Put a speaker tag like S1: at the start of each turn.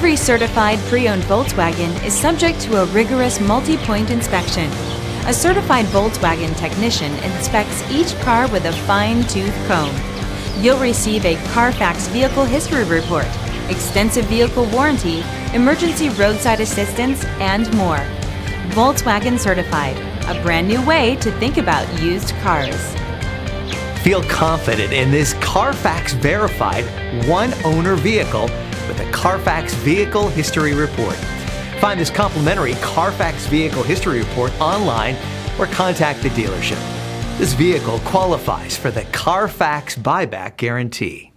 S1: Every certified pre-owned Volkswagen is subject to a rigorous multi-point inspection. A certified Volkswagen technician inspects each car with a fine-tooth comb. You'll receive a CARFAX vehicle history report, extensive vehicle warranty, emergency roadside assistance, and more. Volkswagen Certified, a brand new way to think about used cars.
S2: Feel confident in this CARFAX verified one-owner vehicle with a CARFAX Vehicle History Report. Find this complimentary CARFAX Vehicle History Report online or contact the dealership. This vehicle qualifies for the CARFAX buyback guarantee.